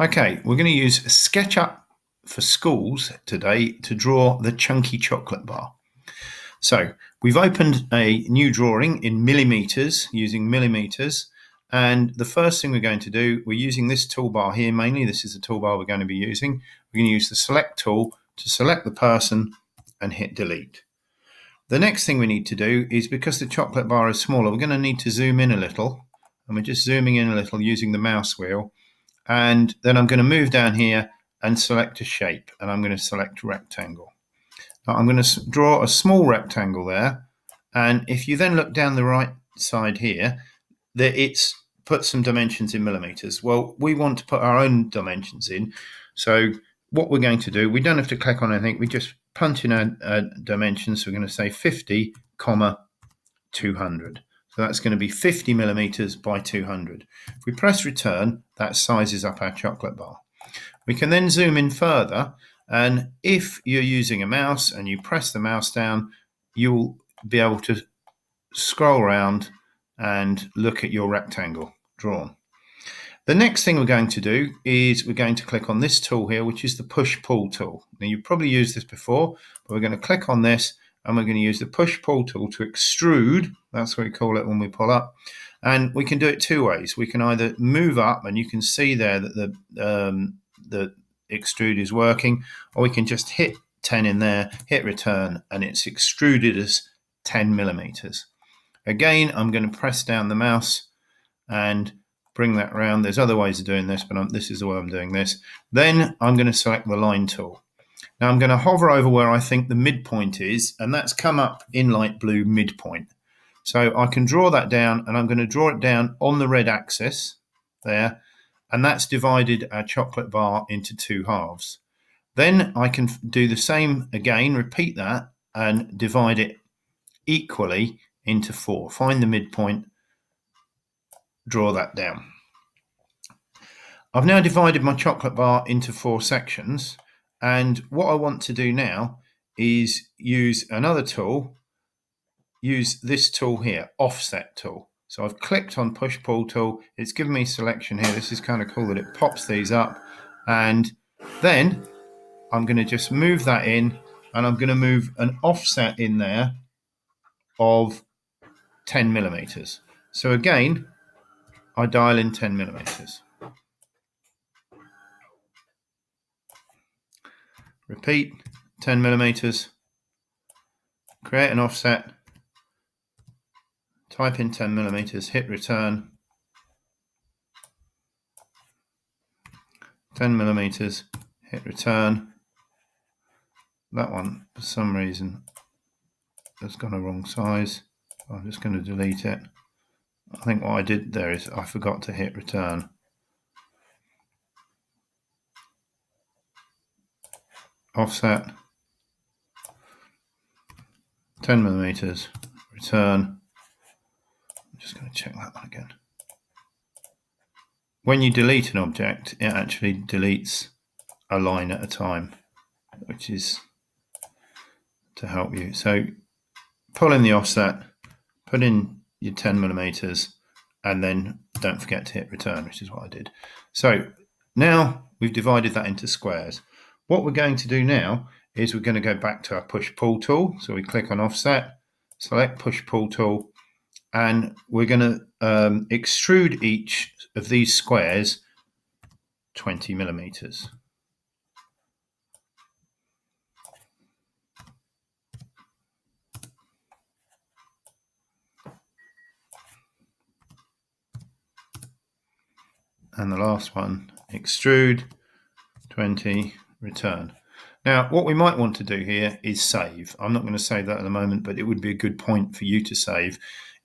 Okay, we're going to use SketchUp for schools today to draw the chunky chocolate bar. So we've opened a new drawing in millimeters, using millimeters. And the first thing we're going to do, we're using this toolbar here mainly. This is the toolbar we're going to be using. We're going to use the select tool to select the person and hit delete. The next thing we need to do is, because the chocolate bar is smaller, we're going to need to zoom in a little. And we're just zooming in a little using the mouse wheel. And then I'm going to move down here and select a shape, and I'm going to select rectangle. Now I'm going to draw a small rectangle there, and if you then look down the right side here, it's put some dimensions in millimeters. Well, we want to put our own dimensions in, so what we're going to do, we don't have to click on anything, we just punch in our dimensions. So we're going to say 50, 200. So that's going to be 50 millimeters by 200. If we press return, that sizes up our chocolate bar. We can then zoom in further, and if you're using a mouse and you press the mouse down, you'll be able to scroll around and look at your rectangle drawn. The next thing we're going to do is we're going to click on this tool here, which is the push-pull tool. Now, you've probably used this before, but we're going to click on this, and we're going to use the push-pull tool to extrude. That's what we call it when we pull up. And we can do it two ways. We can either move up, and you can see there that the extrude is working, or we can just hit 10 in there, hit return, and it's extruded as 10 millimeters. Again, I'm going to press down the mouse and bring that around. There's other ways of doing this, but this is the way I'm doing this. Then I'm going to select the line tool. Now I'm going to hover over where I think the midpoint is, and that's come up in light blue, midpoint. So I can draw that down, and I'm going to draw it down on the red axis there, and that's divided our chocolate bar into two halves. Then I can do the same again, repeat that, and divide it equally into four. Find the midpoint, draw that down. I've now divided my chocolate bar into four sections, and what I want to do now is use another tool, use this tool here, offset tool. So I've clicked on push-pull tool, it's given me selection here. This is kind of cool that it pops these up, and then I'm going to just move that in, and I'm going to move an offset in there of 10 millimeters. So again, I dial in 10 millimeters. Repeat, 10 millimeters, create an offset, type in 10 millimeters, hit return, 10 millimeters, hit return. That one, for some reason, has got a wrong size. I'm just going to delete it. I think what I did there is I forgot to hit return. Offset, 10 millimeters, return. I'm just going to check that one again. When you delete an object, it actually deletes a line at a time, which is to help you. So pull in the offset, put in your 10 millimeters, and then don't forget to hit return, which is what I did. So now we've divided that into squares. What we're going to do now is we're going to go back to our push-pull tool. So we click on offset, select push-pull tool, and we're going to extrude each of these squares 20 millimeters. And the last one, extrude, 20, return. Now, what we might want to do here is save. I'm not going to save that at the moment, but it would be a good point for you to save.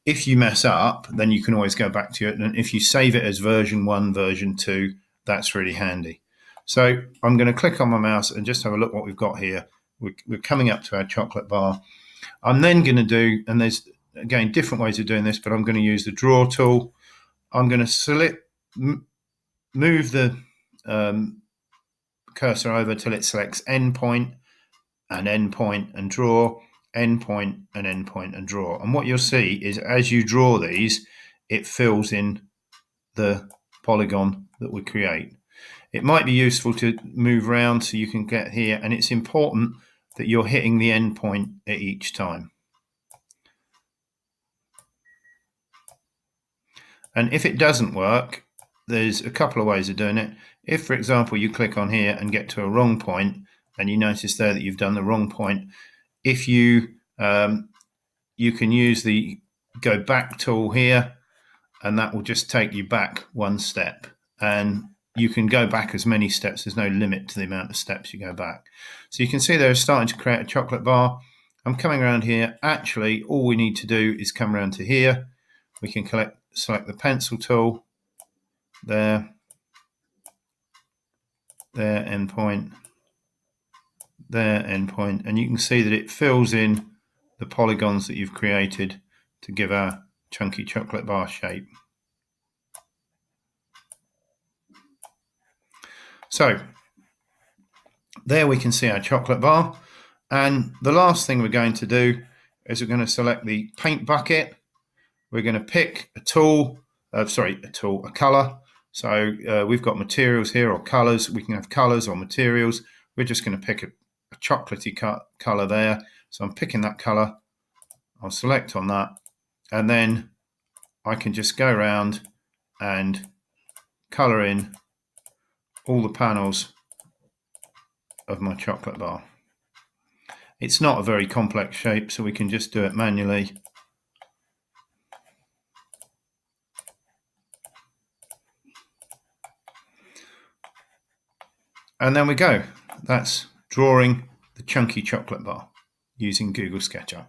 If you mess up, then you can always go back to it. And if you save it as version 1, version 2, that's really handy. So I'm going to click on my mouse and just have a look what we've got here. We're coming up to our chocolate bar. I'm then going to do, and there's, again, different ways of doing this, but I'm going to use the draw tool. I'm going to select, move the cursor over till it selects endpoint and draw, endpoint and draw. And what you'll see is as you draw these, it fills in the polygon that we create. It might be useful to move around so you can get here, and it's important that you're hitting the end point at each time. And if it doesn't work, there's a couple of ways of doing it. If, for example, you click on here and get to a wrong point, and you notice there that you've done the wrong point, if you you can use the go back tool here, and that will just take you back one step. And you can go back as many steps. There's no limit to the amount of steps you go back. So you can see they're starting to create a chocolate bar. I'm coming around here. Actually, all we need to do is come around to here. We can select the pencil tool, there, endpoint, there, endpoint, and you can see that it fills in the polygons that you've created to give our chunky chocolate bar shape. So there we can see our chocolate bar. And the last thing we're going to do is we're going to select the paint bucket. We're going to pick a tool, a color. So we've got materials here or colors. We can have colors or materials. We're just going to pick a chocolatey color there. So I'm picking that color. I'll select on that. And then I can just go around and color in all the panels of my chocolate bar. It's not a very complex shape, so we can just do it manually. And then we go. That's drawing the chunky chocolate bar using Google SketchUp.